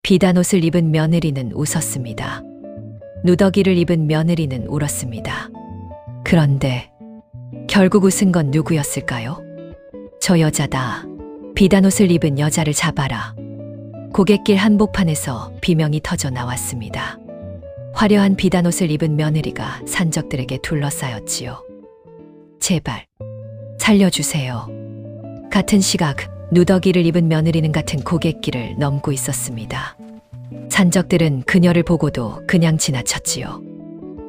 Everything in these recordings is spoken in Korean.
비단 옷을 입은 며느리는 웃었습니다. 누더기를 입은 며느리는 울었습니다. 그런데 결국 웃은 건 누구였을까요? 저 여자다. 비단 옷을 입은 여자를 잡아라. 고갯길 한복판에서 비명이 터져 나왔습니다. 화려한 비단 옷을 입은 며느리가 산적들에게 둘러싸였지요. 제발 살려주세요. 같은 시각 누더기를 입은 며느리는 같은 고갯길을 넘고 있었습니다. 산적들은 그녀를 보고도 그냥 지나쳤지요.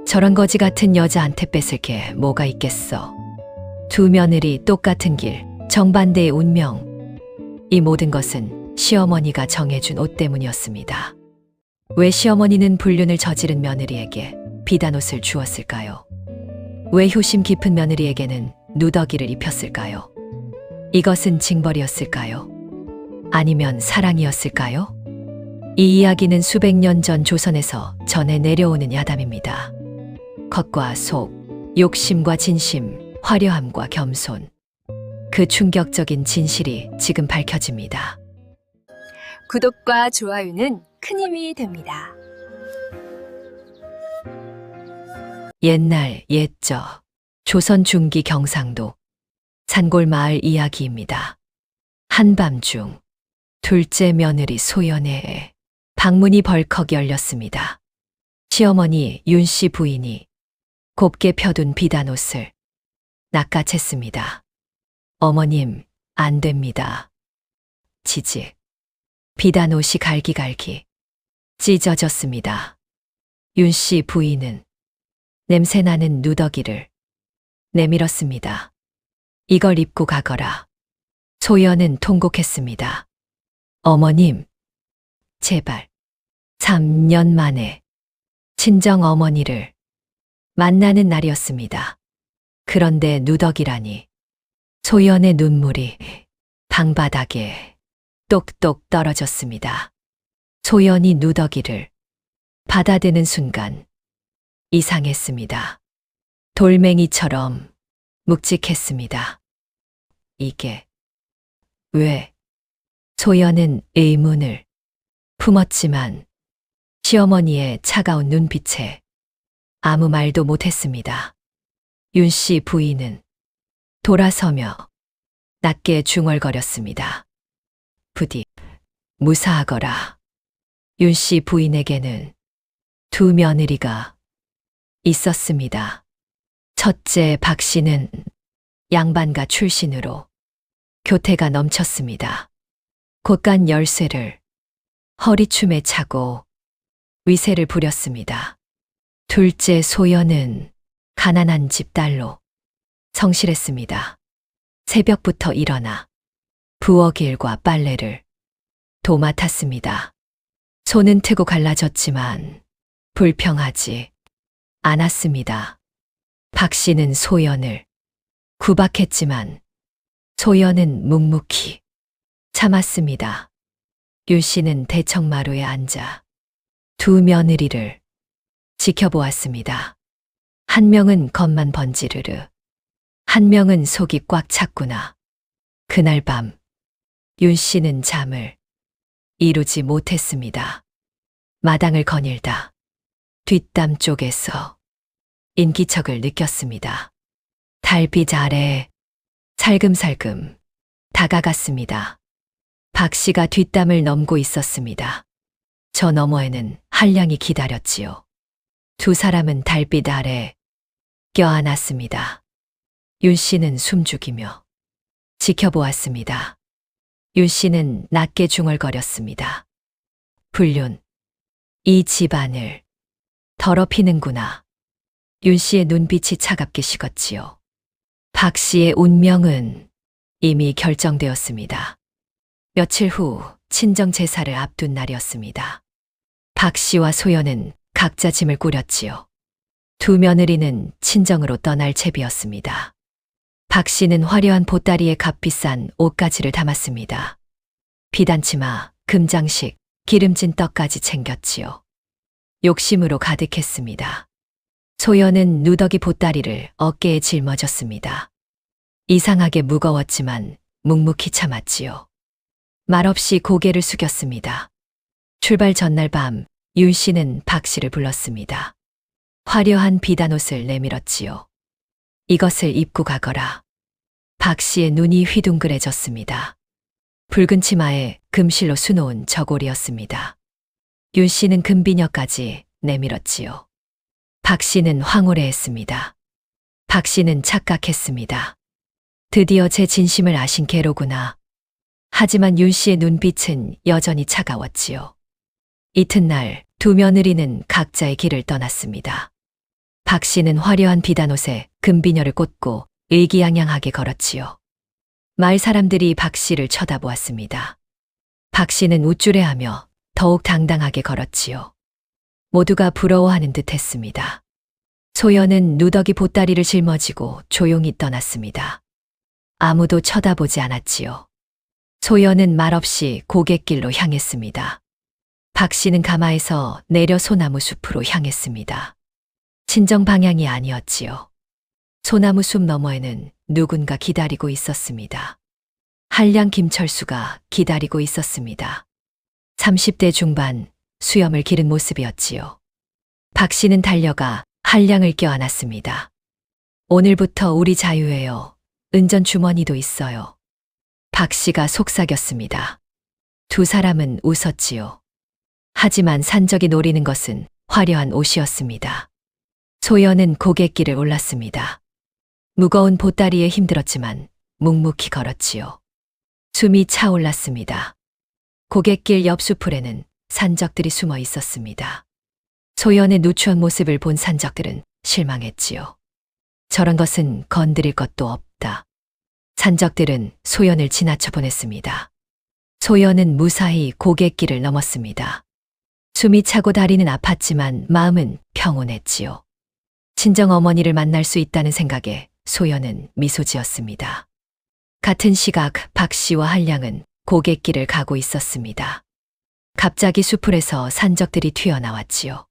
저런 거지 같은 여자한테 뺏을 게 뭐가 있겠어. 두 며느리 똑같은 길, 정반대의 운명. 이 모든 것은 시어머니가 정해준 옷 때문이었습니다. 왜 시어머니는 불륜을 저지른 며느리에게 비단 옷을 주었을까요? 왜 효심 깊은 며느리에게는 누더기를 입혔을까요? 이것은 징벌이었을까요? 아니면 사랑이었을까요? 이 이야기는 수백 년 전 조선에서 전해 내려오는 야담입니다. 겉과 속, 욕심과 진심, 화려함과 겸손. 그 충격적인 진실이 지금 밝혀집니다. 구독과 좋아요는 큰 힘이 됩니다. 옛날 옛적 조선 중기 경상도 산골 마을 이야기입니다. 한밤중 둘째 며느리 소연의 방문이 벌컥 열렸습니다. 시어머니 윤씨 부인이 곱게 펴둔 비단 옷을 낚아챘습니다. 어머님, 안 됩니다. 지직. 비단 옷이 갈기갈기 찢어졌습니다. 윤씨 부인은 냄새나는 누더기를 내밀었습니다. 이걸 입고 가거라. 소연은 통곡했습니다. 어머님, 제발. 3년 만에 친정 어머니를 만나는 날이었습니다. 그런데 누더기라니. 소연의 눈물이 방바닥에 똑똑 떨어졌습니다. 소연이 누더기를 받아드는 순간 이상했습니다. 돌멩이처럼 묵직했습니다. 이게 왜? 소연은 의문을 품었지만 시어머니의 차가운 눈빛에 아무 말도 못했습니다. 윤씨 부인은 돌아서며 낮게 중얼거렸습니다. 부디 무사하거라. 윤씨 부인에게는 두 며느리가 있었습니다. 첫째 박 씨는 양반가 출신으로 교태가 넘쳤습니다. 곳간 열쇠를 허리춤에 차고 위세를 부렸습니다. 둘째 소연은 가난한 집 딸로 성실했습니다. 새벽부터 일어나 부엌일과 빨래를 도맡았습니다. 손은 트고 갈라졌지만 불평하지 않았습니다. 박 씨는 소연을 구박했지만 소연은 묵묵히 참았습니다. 윤 씨는 대청마루에 앉아 두 며느리를 지켜보았습니다. 한 명은 겉만 번지르르, 한 명은 속이 꽉 찼구나. 그날 밤 윤 씨는 잠을 이루지 못했습니다. 마당을 거닐다 뒷담 쪽에서 인기척을 느꼈습니다. 달빛 아래 살금살금 다가갔습니다. 박 씨가 뒷담을 넘고 있었습니다. 저 너머에는 한량이 기다렸지요. 두 사람은 달빛 아래 껴안았습니다. 윤 씨는 숨죽이며 지켜보았습니다. 윤 씨는 낮게 중얼거렸습니다. 불륜, 이 집안을 더럽히는구나. 윤 씨의 눈빛이 차갑게 식었지요. 박 씨의 운명은 이미 결정되었습니다. 며칠 후 친정 제사를 앞둔 날이었습니다. 박 씨와 소연은 각자 짐을 꾸렸지요. 두 며느리는 친정으로 떠날 채비였습니다. 박 씨는 화려한 보따리에 값비싼 옷가지를 담았습니다. 비단치마, 금장식, 기름진 떡까지 챙겼지요. 욕심으로 가득했습니다. 소연은 누더기 보따리를 어깨에 짊어졌습니다. 이상하게 무거웠지만 묵묵히 참았지요. 말없이 고개를 숙였습니다. 출발 전날 밤 윤 씨는 박 씨를 불렀습니다. 화려한 비단옷을 내밀었지요. 이것을 입고 가거라. 박 씨의 눈이 휘둥그레졌습니다. 붉은 치마에 금실로 수놓은 저고리였습니다. 윤 씨는 금비녀까지 내밀었지요. 박 씨는 황홀해했습니다. 박 씨는 착각했습니다. 드디어 제 진심을 아신 개로구나. 하지만 윤 씨의 눈빛은 여전히 차가웠지요. 이튿날 두 며느리는 각자의 길을 떠났습니다. 박 씨는 화려한 비단옷에 금비녀를 꽂고 의기양양하게 걸었지요. 마을 사람들이 박 씨를 쳐다보았습니다. 박 씨는 우쭐해하며 더욱 당당하게 걸었지요. 모두가 부러워하는 듯 했습니다. 소연은 누더기 보따리를 짊어지고 조용히 떠났습니다. 아무도 쳐다보지 않았지요. 소연은 말없이 고갯길로 향했습니다. 박 씨는 가마에서 내려 소나무 숲으로 향했습니다. 친정 방향이 아니었지요. 소나무 숲 너머에는 누군가 기다리고 있었습니다. 한량 김철수가 기다리고 있었습니다. 30대 중반, 수염을 기른 모습이었지요. 박 씨는 달려가 한량을 껴안았습니다. 오늘부터 우리 자유예요. 은전 주머니도 있어요. 박 씨가 속삭였습니다. 두 사람은 웃었지요. 하지만 산적이 노리는 것은 화려한 옷이었습니다. 소연은 고갯길을 올랐습니다. 무거운 보따리에 힘들었지만 묵묵히 걸었지요. 숨이 차올랐습니다. 고갯길 옆 수풀에는 산적들이 숨어 있었습니다. 소연의 누추한 모습을 본 산적들은 실망했지요. 저런 것은 건드릴 것도 없다. 산적들은 소연을 지나쳐 보냈습니다. 소연은 무사히 고갯길을 넘었습니다. 숨이 차고 다리는 아팠지만 마음은 평온했지요. 친정 어머니를 만날 수 있다는 생각에 소연은 미소 지었습니다. 같은 시각 박 씨와 한량은 고갯길을 가고 있었습니다. 갑자기 수풀에서 산적들이 튀어나왔지요.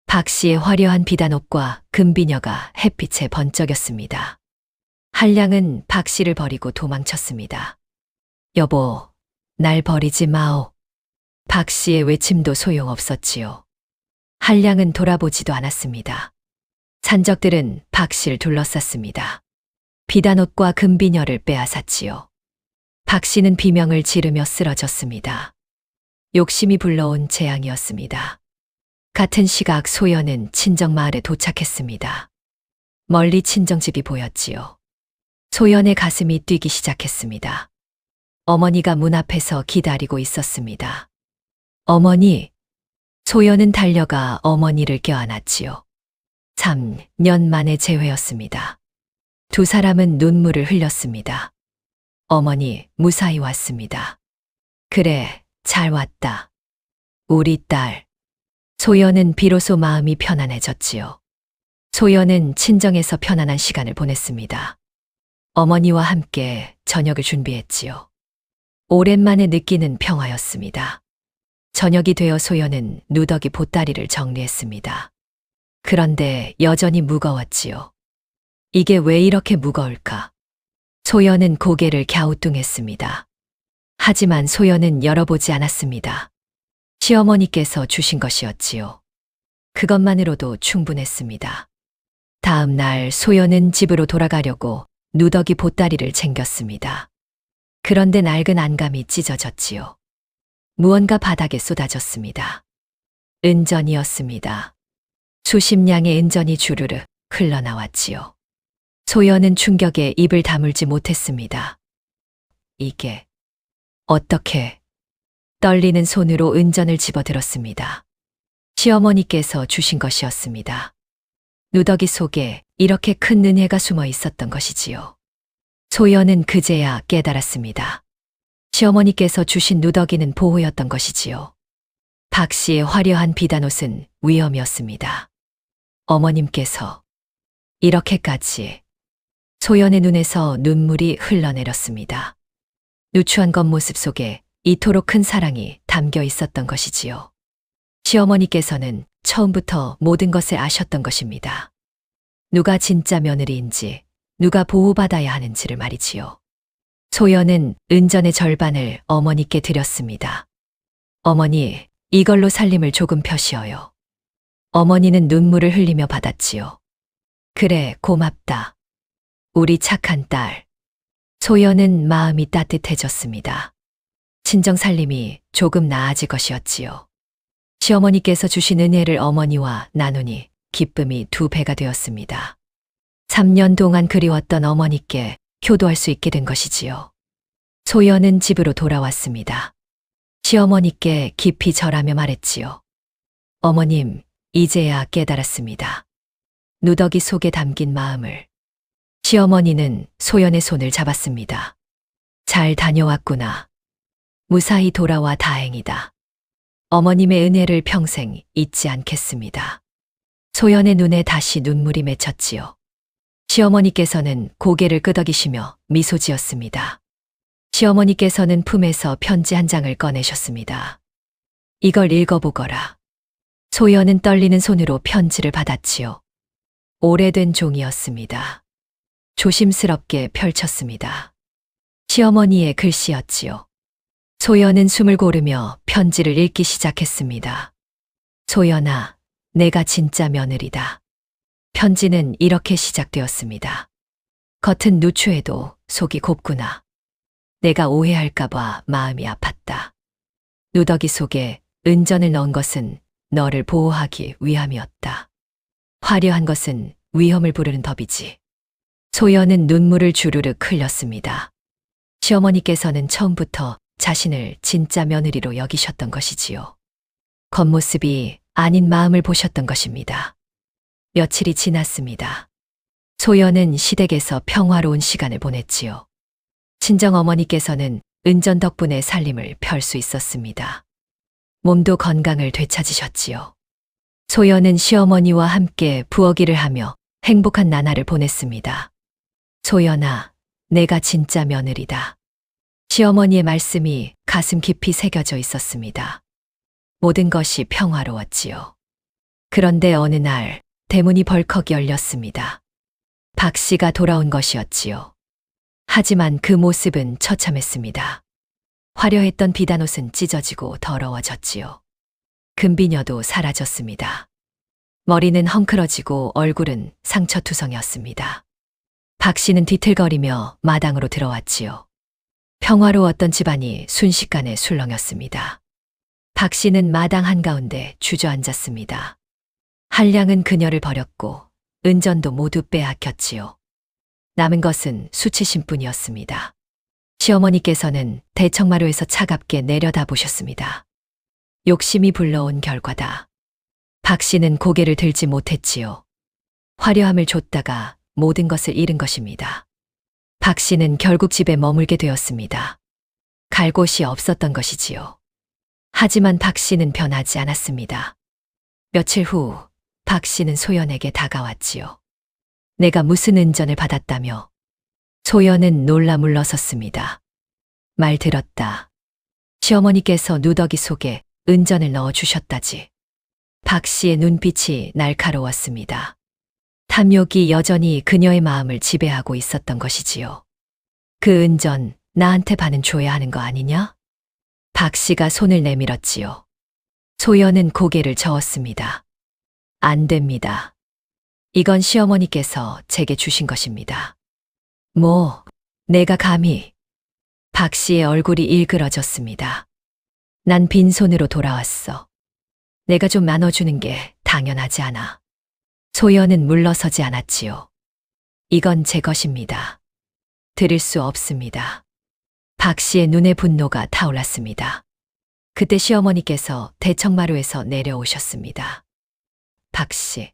박 씨의 화려한 비단옷과 금비녀가 햇빛에 번쩍였습니다. 한량은 박 씨를 버리고 도망쳤습니다. 여보, 날 버리지 마오. 박 씨의 외침도 소용없었지요. 한량은 돌아보지도 않았습니다. 산적들은 박 씨를 둘러쌌습니다. 비단옷과 금비녀를 빼앗았지요. 박 씨는 비명을 지르며 쓰러졌습니다. 욕심이 불러온 재앙이었습니다. 같은 시각 소연은 친정마을에 도착했습니다. 멀리 친정집이 보였지요. 소연의 가슴이 뛰기 시작했습니다. 어머니가 문 앞에서 기다리고 있었습니다. 어머니, 소연은 달려가 어머니를 껴안았지요. 3년 만의 재회였습니다. 두 사람은 눈물을 흘렸습니다. 어머니, 무사히 왔습니다. 그래, 잘 왔다. 우리 딸. 소연은 비로소 마음이 편안해졌지요. 소연은 친정에서 편안한 시간을 보냈습니다. 어머니와 함께 저녁을 준비했지요. 오랜만에 느끼는 평화였습니다. 저녁이 되어 소연은 누더기 보따리를 정리했습니다. 그런데 여전히 무거웠지요. 이게 왜 이렇게 무거울까? 소연은 고개를 갸우뚱했습니다. 하지만 소연은 열어보지 않았습니다. 시어머니께서 주신 것이었지요. 그것만으로도 충분했습니다. 다음 날 소연은 집으로 돌아가려고 누더기 보따리를 챙겼습니다. 그런데 낡은 안감이 찢어졌지요. 무언가 바닥에 쏟아졌습니다. 은전이었습니다. 수십 냥의 은전이 주르르 흘러나왔지요. 소연은 충격에 입을 다물지 못했습니다. 이게 어떻게? 떨리는 손으로 은전을 집어들었습니다. 시어머니께서 주신 것이었습니다. 누더기 속에 이렇게 큰 은혜가 숨어 있었던 것이지요. 소연은 그제야 깨달았습니다. 시어머니께서 주신 누더기는 보호였던 것이지요. 박 씨의 화려한 비단옷은 위험이었습니다. 어머님께서 이렇게까지. 소연의 눈에서 눈물이 흘러내렸습니다. 누추한 겉모습 속에 이토록 큰 사랑이 담겨 있었던 것이지요. 시어머니께서는 처음부터 모든 것을 아셨던 것입니다. 누가 진짜 며느리인지, 누가 보호받아야 하는지를 말이지요. 소연은 은전의 절반을 어머니께 드렸습니다. 어머니, 이걸로 살림을 조금 펴시어요. 어머니는 눈물을 흘리며 받았지요. 그래, 고맙다. 우리 착한 딸. 소연은 마음이 따뜻해졌습니다. 친정 살림이 조금 나아질 것이었지요. 시어머니께서 주신 은혜를 어머니와 나누니 기쁨이 2배가 되었습니다. 3년 동안 그리웠던 어머니께 효도할 수 있게 된 것이지요. 소연은 집으로 돌아왔습니다. 시어머니께 깊이 절하며 말했지요. 어머님, 이제야 깨달았습니다. 누더기 속에 담긴 마음을. 시어머니는 소연의 손을 잡았습니다. 잘 다녀왔구나. 무사히 돌아와 다행이다. 어머님의 은혜를 평생 잊지 않겠습니다. 소연의 눈에 다시 눈물이 맺혔지요. 시어머니께서는 고개를 끄덕이시며 미소 지었습니다. 시어머니께서는 품에서 편지 한 장을 꺼내셨습니다. 이걸 읽어보거라. 소연은 떨리는 손으로 편지를 받았지요. 오래된 종이었습니다. 조심스럽게 펼쳤습니다. 시어머니의 글씨였지요. 소연은 숨을 고르며 편지를 읽기 시작했습니다. 소연아, 내가 진짜 며느리다. 편지는 이렇게 시작되었습니다. 겉은 누추해도 속이 곱구나. 내가 오해할까봐 마음이 아팠다. 누더기 속에 은전을 넣은 것은 너를 보호하기 위함이었다. 화려한 것은 위험을 부르는 법이지. 소연은 눈물을 주르륵 흘렸습니다. 시어머니께서는 처음부터 자신을 진짜 며느리로 여기셨던 것이지요. 겉모습이 아닌 마음을 보셨던 것입니다. 며칠이 지났습니다. 소연은 시댁에서 평화로운 시간을 보냈지요. 친정어머니께서는 은전 덕분에 살림을 펼 수 있었습니다. 몸도 건강을 되찾으셨지요. 소연은 시어머니와 함께 부엌일을 하며 행복한 나날을 보냈습니다. 소연아, 내가 진짜 며느리다. 시어머니의 말씀이 가슴 깊이 새겨져 있었습니다. 모든 것이 평화로웠지요. 그런데 어느 날 대문이 벌컥 열렸습니다. 박 씨가 돌아온 것이었지요. 하지만 그 모습은 처참했습니다. 화려했던 비단옷은 찢어지고 더러워졌지요. 금비녀도 사라졌습니다. 머리는 헝클어지고 얼굴은 상처투성이었습니다. 박 씨는 뒤틀거리며 마당으로 들어왔지요. 평화로웠던 집안이 순식간에 술렁였습니다. 박 씨는 마당 한가운데 주저앉았습니다. 한량은 그녀를 버렸고 은전도 모두 빼앗겼지요. 남은 것은 수치심뿐이었습니다. 시어머니께서는 대청마루에서 차갑게 내려다보셨습니다. 욕심이 불러온 결과다. 박 씨는 고개를 들지 못했지요. 화려함을 줬다가 모든 것을 잃은 것입니다. 박 씨는 결국 집에 머물게 되었습니다. 갈 곳이 없었던 것이지요. 하지만 박 씨는 변하지 않았습니다. 며칠 후 박 씨는 소연에게 다가왔지요. 내가 무슨 은전을 받았다며. 소연은 놀라 물러섰습니다. 말 들었다. 시어머니께서 누더기 속에 은전을 넣어 주셨다지. 박 씨의 눈빛이 날카로웠습니다. 탐욕이 여전히 그녀의 마음을 지배하고 있었던 것이지요. 그 은전 나한테 반은 줘야 하는 거 아니냐? 박 씨가 손을 내밀었지요. 소연은 고개를 저었습니다. 안 됩니다. 이건 시어머니께서 제게 주신 것입니다. 뭐, 내가 감히. 박 씨의 얼굴이 일그러졌습니다. 난 빈손으로 돌아왔어. 내가 좀 나눠주는 게 당연하지 않아. 소연은 물러서지 않았지요. 이건 제 것입니다. 드릴 수 없습니다. 박 씨의 눈에 분노가 타올랐습니다. 그때 시어머니께서 대청마루에서 내려오셨습니다. 박 씨.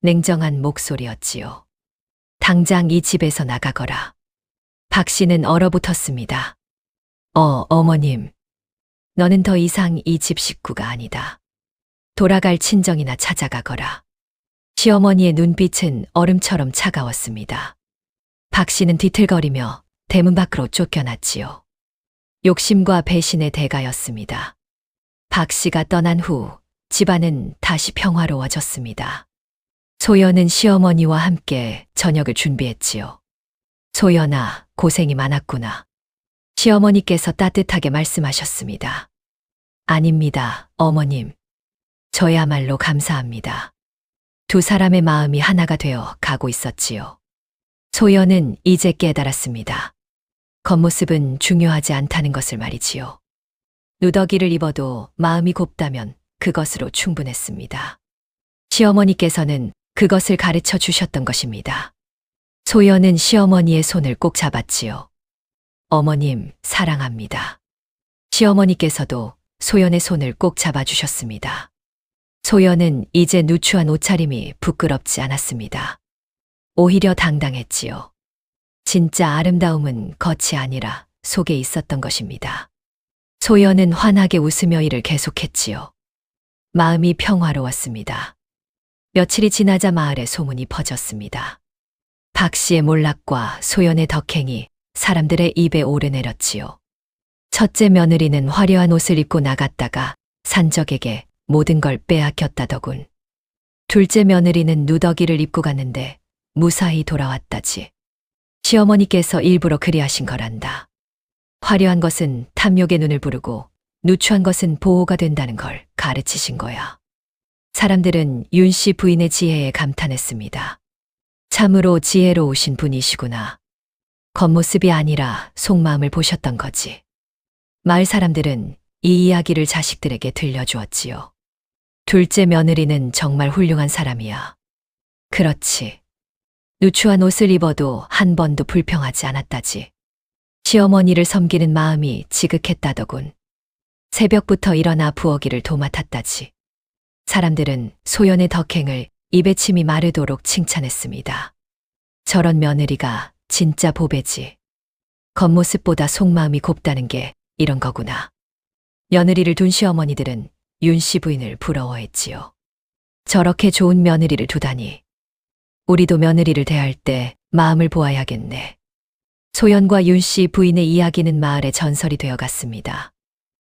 냉정한 목소리였지요. 당장 이 집에서 나가거라. 박 씨는 얼어붙었습니다. 어머님. 너는 더 이상 이 집 식구가 아니다. 돌아갈 친정이나 찾아가거라. 시어머니의 눈빛은 얼음처럼 차가웠습니다. 박 씨는 뒤틀거리며 대문 밖으로 쫓겨났지요. 욕심과 배신의 대가였습니다. 박 씨가 떠난 후 집안은 다시 평화로워졌습니다. 소연은 시어머니와 함께 저녁을 준비했지요. 소연아, 고생이 많았구나. 시어머니께서 따뜻하게 말씀하셨습니다. 아닙니다, 어머님. 저야말로 감사합니다. 두 사람의 마음이 하나가 되어 가고 있었지요. 소연은 이제 깨달았습니다. 겉모습은 중요하지 않다는 것을 말이지요. 누더기를 입어도 마음이 곱다면 그것으로 충분했습니다. 시어머니께서는 그것을 가르쳐 주셨던 것입니다. 소연은 시어머니의 손을 꼭 잡았지요. 어머님, 사랑합니다. 시어머니께서도 소연의 손을 꼭 잡아주셨습니다. 소연은 이제 누추한 옷차림이 부끄럽지 않았습니다. 오히려 당당했지요. 진짜 아름다움은 겉이 아니라 속에 있었던 것입니다. 소연은 환하게 웃으며 일을 계속했지요. 마음이 평화로웠습니다. 며칠이 지나자 마을에 소문이 퍼졌습니다. 박 씨의 몰락과 소연의 덕행이 사람들의 입에 오르내렸지요. 첫째 며느리는 화려한 옷을 입고 나갔다가 산적에게 모든 걸 빼앗겼다더군. 둘째 며느리는 누더기를 입고 갔는데 무사히 돌아왔다지. 시어머니께서 일부러 그리하신 거란다. 화려한 것은 탐욕의 눈을 부르고 누추한 것은 보호가 된다는 걸 가르치신 거야. 사람들은 윤 씨 부인의 지혜에 감탄했습니다. 참으로 지혜로우신 분이시구나. 겉모습이 아니라 속마음을 보셨던 거지. 마을 사람들은 이 이야기를 자식들에게 들려주었지요. 둘째 며느리는 정말 훌륭한 사람이야. 그렇지. 누추한 옷을 입어도 한 번도 불평하지 않았다지. 시어머니를 섬기는 마음이 지극했다더군. 새벽부터 일어나 부엌일을 도맡았다지. 사람들은 소연의 덕행을 입에 침이 마르도록 칭찬했습니다. 저런 며느리가 진짜 보배지. 겉모습보다 속마음이 곱다는 게 이런 거구나. 며느리를 둔 시어머니들은 윤 씨 부인을 부러워했지요. 저렇게 좋은 며느리를 두다니. 우리도 며느리를 대할 때 마음을 보아야겠네. 소연과 윤 씨 부인의 이야기는 마을의 전설이 되어 갔습니다.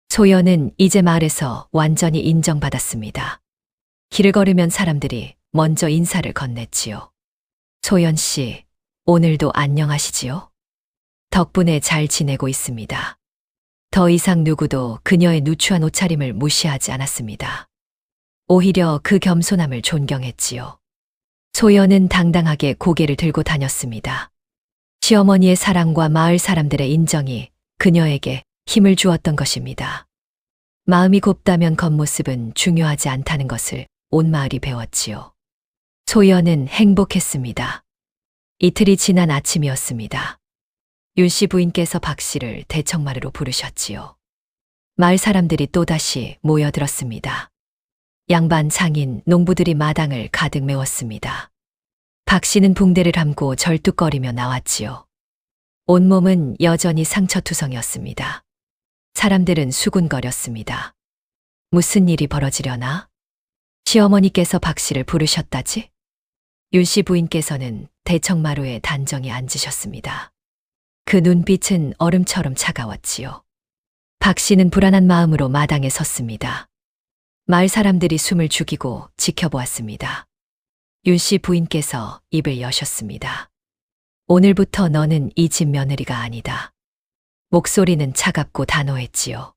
소연은 이제 마을에서 완전히 인정받았습니다. 길을 걸으면 사람들이 먼저 인사를 건넸지요. 소연 씨, 오늘도 안녕하시지요? 덕분에 잘 지내고 있습니다. 더 이상 누구도 그녀의 누추한 옷차림을 무시하지 않았습니다. 오히려 그 겸손함을 존경했지요. 소연은 당당하게 고개를 들고 다녔습니다. 시어머니의 사랑과 마을 사람들의 인정이 그녀에게 힘을 주었던 것입니다. 마음이 곱다면 겉모습은 중요하지 않다는 것을 온 마을이 배웠지요. 소연은 행복했습니다. 이틀이 지난 아침이었습니다. 윤 씨 부인께서 박 씨를 대청마루로 부르셨지요. 마을 사람들이 또다시 모여들었습니다. 양반, 장인, 농부들이 마당을 가득 메웠습니다. 박 씨는 붕대를 감고 절뚝거리며 나왔지요. 온몸은 여전히 상처투성이었습니다. 사람들은 수군거렸습니다. 무슨 일이 벌어지려나? 시어머니께서 박 씨를 부르셨다지? 윤 씨 부인께서는 대청마루에 단정히 앉으셨습니다. 그 눈빛은 얼음처럼 차가웠지요. 박 씨는 불안한 마음으로 마당에 섰습니다. 마을 사람들이 숨을 죽이고 지켜보았습니다. 윤 씨 부인께서 입을 여셨습니다. 오늘부터 너는 이 집 며느리가 아니다. 목소리는 차갑고 단호했지요.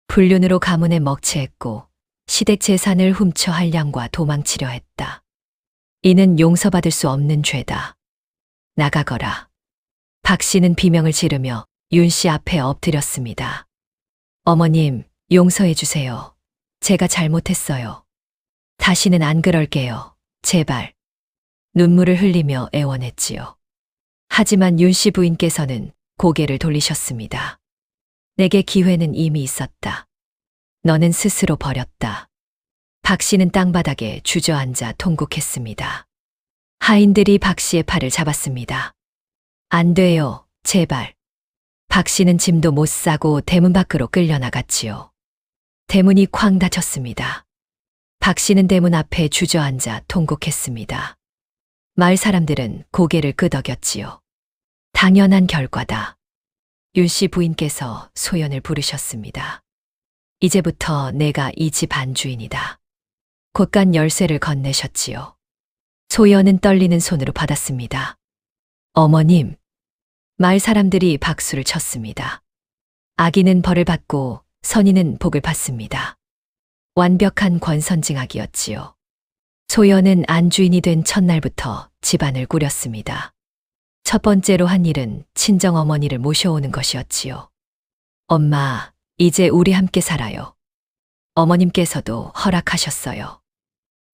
불륜으로 가문에 먹칠했고 시댁 재산을 훔쳐 한량과 도망치려 했다. 이는 용서받을 수 없는 죄다. 나가거라. 박 씨는 비명을 지르며 윤 씨 앞에 엎드렸습니다. 어머님, 용서해 주세요. 제가 잘못했어요. 다시는 안 그럴게요. 제발. 눈물을 흘리며 애원했지요. 하지만 윤 씨 부인께서는 고개를 돌리셨습니다. 내게 기회는 이미 있었다. 너는 스스로 버렸다. 박 씨는 땅바닥에 주저앉아 통곡했습니다. 하인들이 박 씨의 팔을 잡았습니다. 안 돼요, 제발. 박 씨는 짐도 못 싸고 대문 밖으로 끌려나갔지요. 대문이 쾅 닫혔습니다. 박 씨는 대문 앞에 주저앉아 통곡했습니다. 마을 사람들은 고개를 끄덕였지요. 당연한 결과다. 윤 씨 부인께서 소연을 부르셨습니다. 이제부터 내가 이 집 안주인이다. 곧간 열쇠를 건네셨지요. 소연은 떨리는 손으로 받았습니다. 어머님. 마을 사람들이 박수를 쳤습니다. 아기는 벌을 받고 선인은 복을 받습니다. 완벽한 권선징악이었지요. 소연은 안주인이 된 첫날부터 집안을 꾸렸습니다. 첫 번째로 한 일은 친정어머니를 모셔오는 것이었지요. 엄마, 이제 우리 함께 살아요. 어머님께서도 허락하셨어요.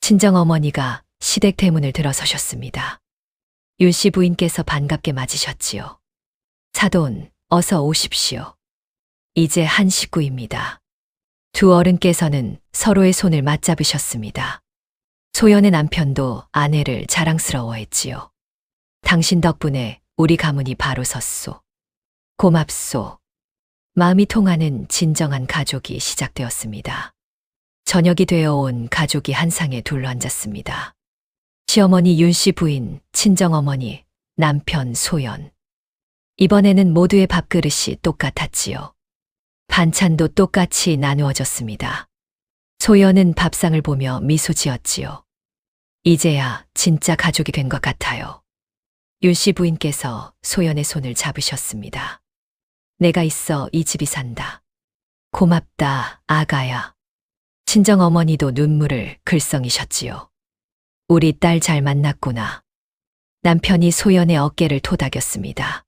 친정어머니가 시댁 대문을 들어서셨습니다. 윤씨 부인께서 반갑게 맞으셨지요. 사돈, 어서 오십시오. 이제 한 식구입니다. 두 어른께서는 서로의 손을 맞잡으셨습니다. 소연의 남편도 아내를 자랑스러워했지요. 당신 덕분에 우리 가문이 바로 섰소. 고맙소. 마음이 통하는 진정한 가족이 시작되었습니다. 저녁이 되어 온 가족이 한 상에 둘러앉았습니다. 시어머니 윤씨 부인, 친정어머니, 남편 소연. 이번에는 모두의 밥그릇이 똑같았지요. 반찬도 똑같이 나누어졌습니다. 소연은 밥상을 보며 미소 지었지요. 이제야 진짜 가족이 된 것 같아요. 윤씨 부인께서 소연의 손을 잡으셨습니다. 내가 있어 이 집이 산다. 고맙다, 아가야. 친정어머니도 눈물을 글썽이셨지요. 우리 딸 잘 만났구나. 남편이 소연의 어깨를 토닥였습니다.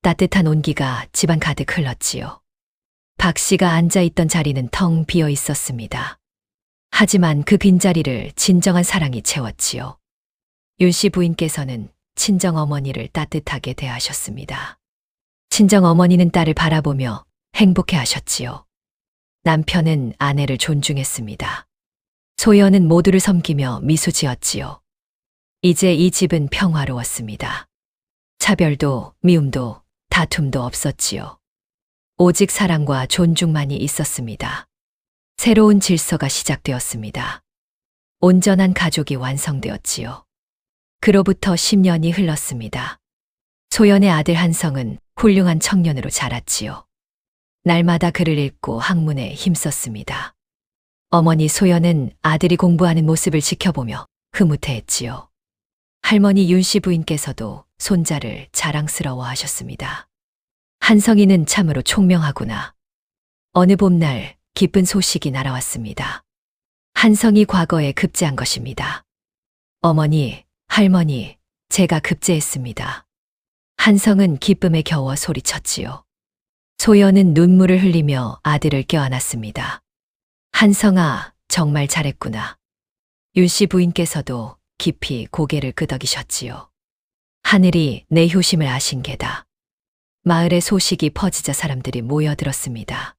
따뜻한 온기가 집안 가득 흘렀지요. 박 씨가 앉아있던 자리는 텅 비어 있었습니다. 하지만 그 빈자리를 진정한 사랑이 채웠지요. 윤씨 부인께서는 친정어머니를 따뜻하게 대하셨습니다. 친정어머니는 딸을 바라보며 행복해 하셨지요. 남편은 아내를 존중했습니다. 소연은 모두를 섬기며 미소 지었지요. 이제 이 집은 평화로웠습니다. 차별도 미움도 다툼도 없었지요. 오직 사랑과 존중만이 있었습니다. 새로운 질서가 시작되었습니다. 온전한 가족이 완성되었지요. 그로부터 10년이 흘렀습니다. 소연의 아들 한성은 훌륭한 청년으로 자랐지요. 날마다 글을 읽고 학문에 힘썼습니다. 어머니 소연은 아들이 공부하는 모습을 지켜보며 흐뭇해했지요. 할머니 윤씨 부인께서도 손자를 자랑스러워 하셨습니다. 한성이는 참으로 총명하구나. 어느 봄날 기쁜 소식이 날아왔습니다. 한성이 과거에 급제한 것입니다. 어머니, 할머니, 제가 급제했습니다. 한성은 기쁨에 겨워 소리쳤지요. 소연은 눈물을 흘리며 아들을 껴안았습니다. 한성아, 정말 잘했구나. 윤씨 부인께서도 깊이 고개를 끄덕이셨지요. 하늘이 내 효심을 아신 게다. 마을의 소식이 퍼지자 사람들이 모여들었습니다.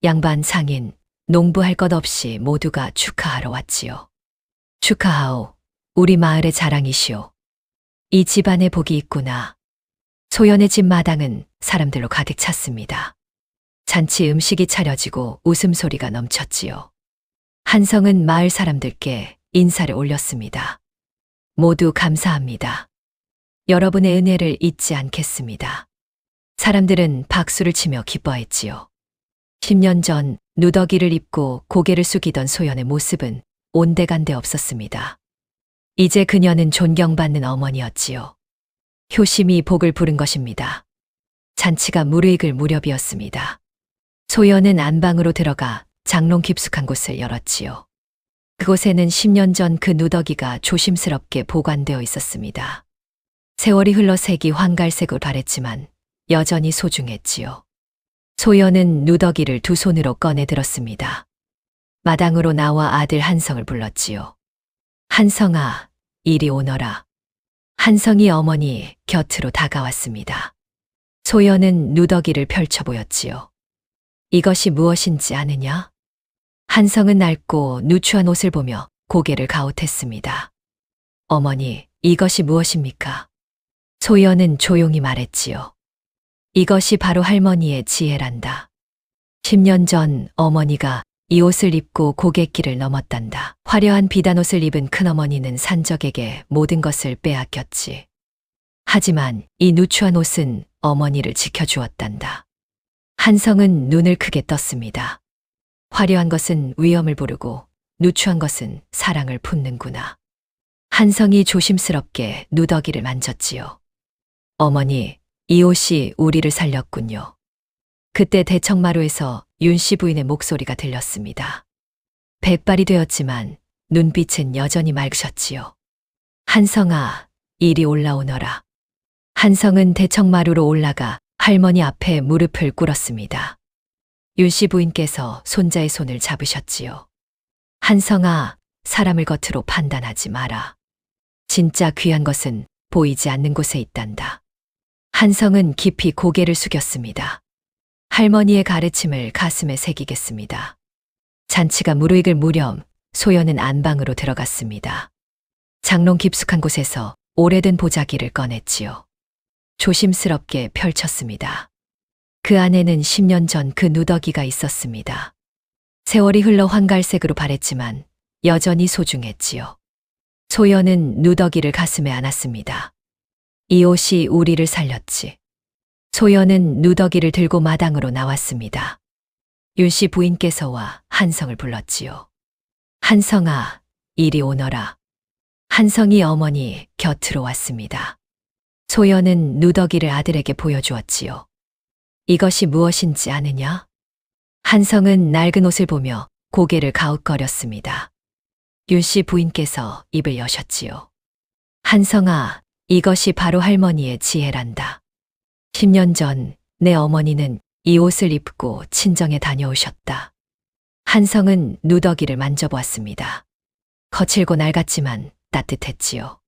양반 상인, 농부할 것 없이 모두가 축하하러 왔지요. 축하하오. 우리 마을의 자랑이시오. 이 집안에 복이 있구나. 소연의 집 마당은 사람들로 가득 찼습니다. 잔치 음식이 차려지고 웃음소리가 넘쳤지요. 한성은 마을 사람들께 인사를 올렸습니다. 모두 감사합니다. 여러분의 은혜를 잊지 않겠습니다. 사람들은 박수를 치며 기뻐했지요. 10년 전 누더기를 입고 고개를 숙이던 소연의 모습은 온데간데 없었습니다. 이제 그녀는 존경받는 어머니였지요. 효심이 복을 부른 것입니다. 잔치가 무르익을 무렵이었습니다. 소연은 안방으로 들어가 장롱 깊숙한 곳을 열었지요. 그곳에는 10년 전 그 누더기가 조심스럽게 보관되어 있었습니다. 세월이 흘러 색이 황갈색으로 바랬지만 여전히 소중했지요. 소연은 누더기를 두 손으로 꺼내 들었습니다. 마당으로 나와 아들 한성을 불렀지요. 한성아, 이리 오너라. 한성이 어머니 곁으로 다가왔습니다. 소연은 누더기를 펼쳐 보였지요. 이것이 무엇인지 아느냐? 한성은 낡고 누추한 옷을 보며 고개를 가웃했습니다. 어머니, 이것이 무엇입니까? 소연은 조용히 말했지요. 이것이 바로 할머니의 지혜란다. 10년 전 어머니가 이 옷을 입고 고갯길을 넘었단다. 화려한 비단옷을 입은 큰어머니는 산적에게 모든 것을 빼앗겼지. 하지만 이 누추한 옷은 어머니를 지켜주었단다. 한성은 눈을 크게 떴습니다. 화려한 것은 위험을 부르고 누추한 것은 사랑을 품는구나. 한성이 조심스럽게 누더기를 만졌지요. 어머니, 이 옷이 우리를 살렸군요. 그때 대청마루에서 윤 씨 부인의 목소리가 들렸습니다. 백발이 되었지만 눈빛은 여전히 맑으셨지요. 한성아, 이리 올라오너라. 한성은 대청마루로 올라가 할머니 앞에 무릎을 꿇었습니다. 윤 씨 부인께서 손자의 손을 잡으셨지요. 한성아, 사람을 겉으로 판단하지 마라. 진짜 귀한 것은 보이지 않는 곳에 있단다. 한성은 깊이 고개를 숙였습니다. 할머니의 가르침을 가슴에 새기겠습니다. 잔치가 무르익을 무렵 소연은 안방으로 들어갔습니다. 장롱 깊숙한 곳에서 오래된 보자기를 꺼냈지요. 조심스럽게 펼쳤습니다. 그 안에는 10년 전 그 누더기가 있었습니다. 세월이 흘러 황갈색으로 바랬지만 여전히 소중했지요. 소연은 누더기를 가슴에 안았습니다. 이 옷이 우리를 살렸지. 소연은 누더기를 들고 마당으로 나왔습니다. 윤 씨 부인께서 와 한성을 불렀지요. 한성아, 이리 오너라. 한성이 어머니 곁으로 왔습니다. 소연은 누더기를 아들에게 보여주었지요. 이것이 무엇인지 아느냐? 한성은 낡은 옷을 보며 고개를 가웃거렸습니다. 윤 씨 부인께서 입을 여셨지요. 한성아, 이것이 바로 할머니의 지혜란다. 10년 전 내 어머니는 이 옷을 입고 친정에 다녀오셨다. 한성은 누더기를 만져보았습니다. 거칠고 낡았지만 따뜻했지요.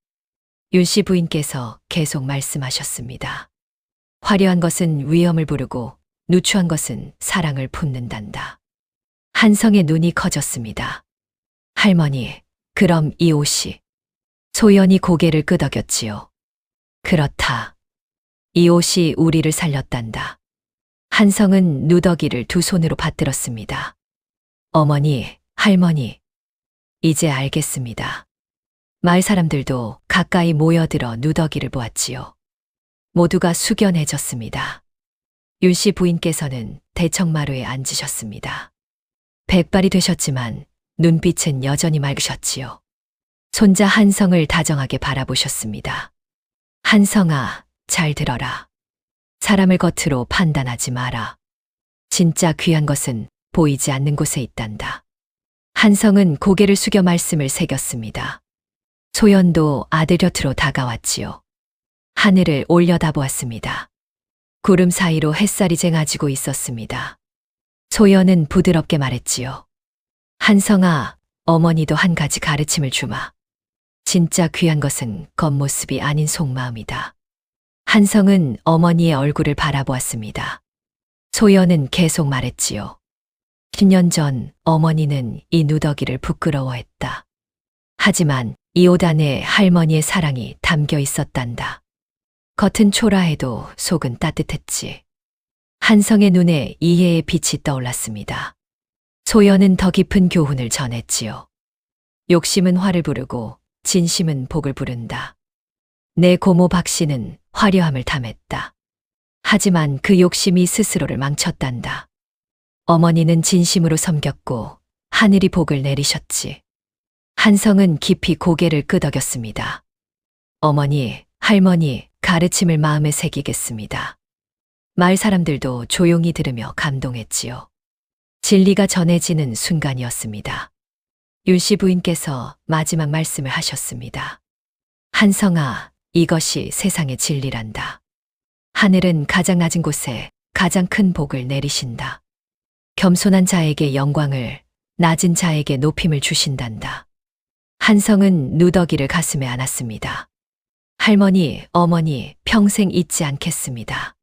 윤 씨 부인께서 계속 말씀하셨습니다. 화려한 것은 위험을 부르고 누추한 것은 사랑을 품는단다. 한성의 눈이 커졌습니다. 할머니, 그럼 이 옷이? 소연이 고개를 끄덕였지요. 그렇다. 이 옷이 우리를 살렸단다. 한성은 누더기를 두 손으로 받들었습니다. 어머니, 할머니, 이제 알겠습니다. 마을 사람들도 가까이 모여들어 누더기를 보았지요. 모두가 숙연해졌습니다. 윤 씨 부인께서는 대청마루에 앉으셨습니다. 백발이 되셨지만 눈빛은 여전히 맑으셨지요. 손자 한성을 다정하게 바라보셨습니다. 한성아, 잘 들어라. 사람을 겉으로 판단하지 마라. 진짜 귀한 것은 보이지 않는 곳에 있단다. 한성은 고개를 숙여 말씀을 새겼습니다. 소연도 아들 곁으로 다가왔지요. 하늘을 올려다보았습니다. 구름 사이로 햇살이 쟁아지고 있었습니다. 소연은 부드럽게 말했지요. 한성아, 어머니도 한 가지 가르침을 주마. 진짜 귀한 것은 겉모습이 아닌 속마음이다. 한성은 어머니의 얼굴을 바라보았습니다. 소연은 계속 말했지요. 10년 전 어머니는 이 누더기를 부끄러워했다. 하지만 이 옷 안에 할머니의 사랑이 담겨 있었단다. 겉은 초라해도 속은 따뜻했지. 한성의 눈에 이해의 빛이 떠올랐습니다. 소연은 더 깊은 교훈을 전했지요. 욕심은 화를 부르고 진심은 복을 부른다. 내 고모 박씨는 화려함을 탐했다. 하지만 그 욕심이 스스로를 망쳤단다. 어머니는 진심으로 섬겼고 하늘이 복을 내리셨지. 한성은 깊이 고개를 끄덕였습니다. 어머니, 할머니, 가르침을 마음에 새기겠습니다. 마을 사람들도 조용히 들으며 감동했지요. 진리가 전해지는 순간이었습니다. 윤 씨 부인께서 마지막 말씀을 하셨습니다. 한성아, 이것이 세상의 진리란다. 하늘은 가장 낮은 곳에 가장 큰 복을 내리신다. 겸손한 자에게 영광을, 낮은 자에게 높임을 주신단다. 한성은 누더기를 가슴에 안았습니다. 할머니, 어머니, 평생 잊지 않겠습니다.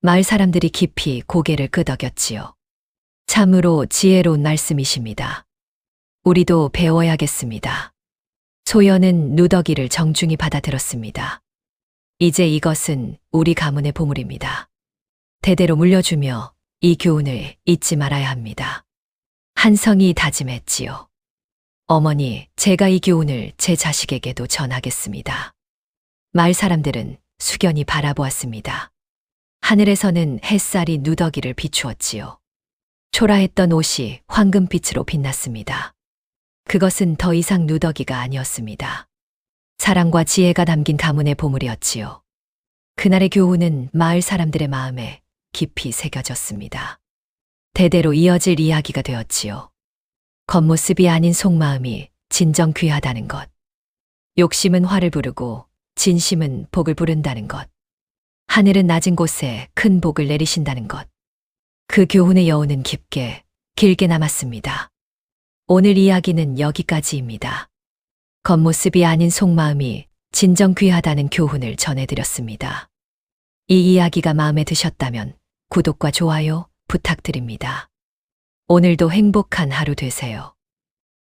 마을 사람들이 깊이 고개를 끄덕였지요. 참으로 지혜로운 말씀이십니다. 우리도 배워야겠습니다. 소연은 누더기를 정중히 받아들었습니다. 이제 이것은 우리 가문의 보물입니다. 대대로 물려주며 이 교훈을 잊지 말아야 합니다. 한성이 다짐했지요. 어머니, 제가 이 교훈을 제 자식에게도 전하겠습니다. 마을 사람들은 숙연히 바라보았습니다. 하늘에서는 햇살이 누더기를 비추었지요. 초라했던 옷이 황금빛으로 빛났습니다. 그것은 더 이상 누더기가 아니었습니다. 사랑과 지혜가 담긴 가문의 보물이었지요. 그날의 교훈은 마을 사람들의 마음에 깊이 새겨졌습니다. 대대로 이어질 이야기가 되었지요. 겉모습이 아닌 속마음이 진정 귀하다는 것. 욕심은 화를 부르고 진심은 복을 부른다는 것. 하늘은 낮은 곳에 큰 복을 내리신다는 것. 그 교훈의 여운은 깊게, 길게 남았습니다. 오늘 이야기는 여기까지입니다. 겉모습이 아닌 속마음이 진정 귀하다는 교훈을 전해드렸습니다. 이 이야기가 마음에 드셨다면 구독과 좋아요 부탁드립니다. 오늘도 행복한 하루 되세요.